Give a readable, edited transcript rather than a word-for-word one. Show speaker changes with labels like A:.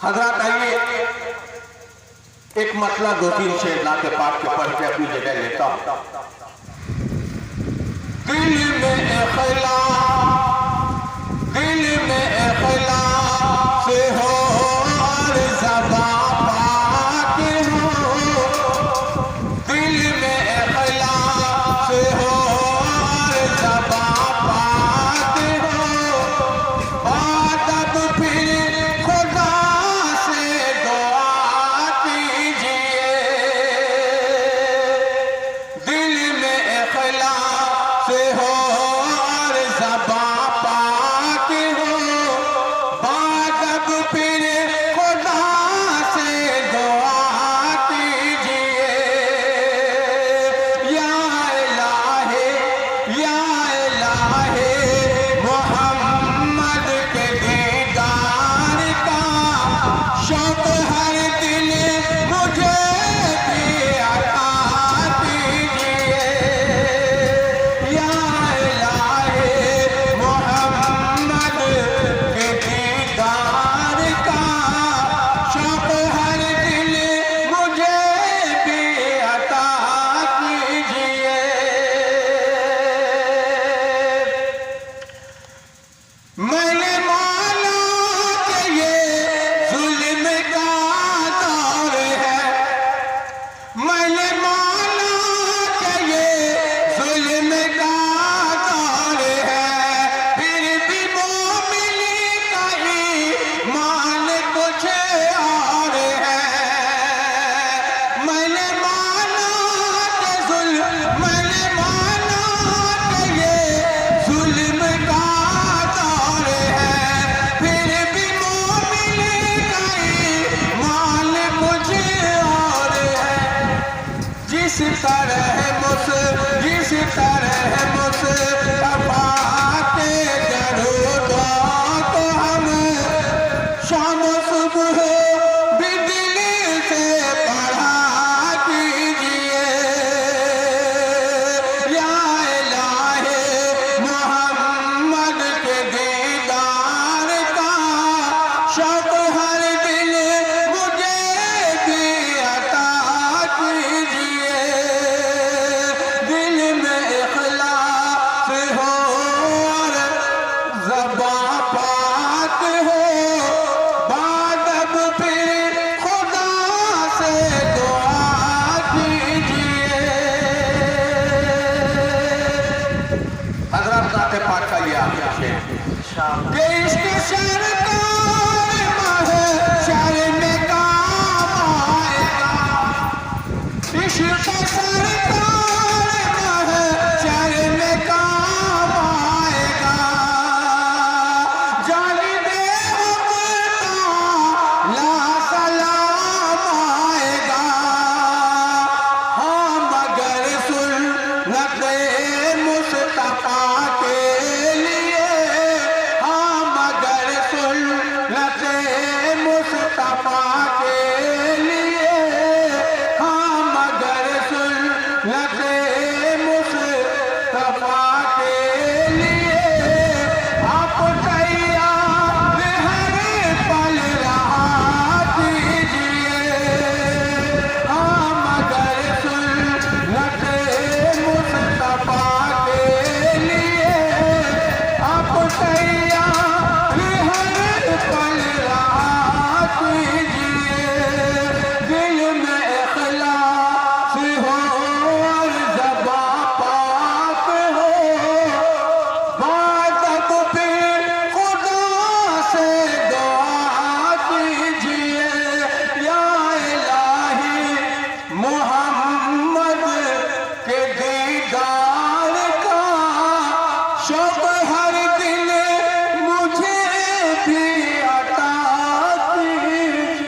A: حضرات آئیے ایک مسئلہ دو تین شعر نعت پاک کے پڑھ کے اپنی جگہ لیتا ہوں. دل میں اخلاص ہو اور زبان پاک ہو. دل میں اخلاص ہو اور زبان پاک ہو. ادب پھر خدا سے دعا کیجئے. دل میں اخلاص ہو اور زبان پاک ہو. ادب پھر خدا سے دعا کیجئے. یا الہ محمد کے دیدار کا شوق ہر دل مجھے بھی عطا کیجئے. یا الہ محمد کے دیدار کا شوق ہر دل مجھے بھی عطا کیجئے. میں نے مانا کہ یہ ظلم کا دور ہے. میں نے مانا کہ یہ ظلم کا دور ہے. پھر بھی مومن کا ایمان کچھ اور ہے. میں نے مانا کہ میں نے مانا کہ یہ ظلم کا دور ہے. پھر بھی مومن کا ایمان کچھ اور ہے. جس طرح مصطفیٰ کے درودوں کو ہم شام و صبح بھی دل سے پڑھا کیجئے. یا الہ محمد کے دیدار کا شوق ہر دل مجھے بھی عطا کیجئے. دل میں اخلاص ہو اور زبان پاک ہو. بادب پھر خدا سے دعا کیجئے. حضرات ذات پاک کا یہ آخر ہے کہ عشق شر